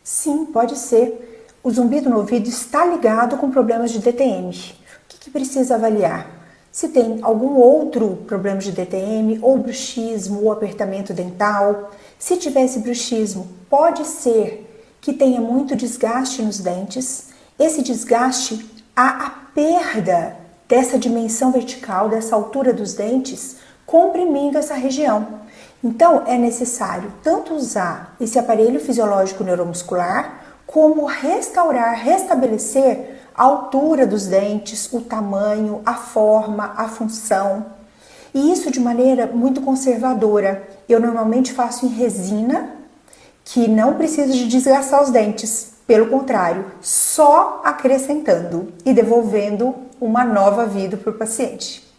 Sim, pode ser. O zumbido no ouvido está ligado com problemas de DTM. O que precisa avaliar? Se tem algum outro problema de DTM, ou bruxismo, ou apertamento dental. Se tiver esse bruxismo, pode ser que tenha muito desgaste nos dentes. Esse desgaste, há a perda dessa dimensão vertical, dessa altura dos dentes, comprimindo essa região. Então, é necessário tanto usar esse aparelho fisiológico neuromuscular, como restaurar, restabelecer a altura dos dentes, o tamanho, a forma, a função. E isso de maneira muito conservadora. Eu normalmente faço em resina, que não precisa de desgastar os dentes. Pelo contrário, só acrescentando e devolvendo uma nova vida para o paciente.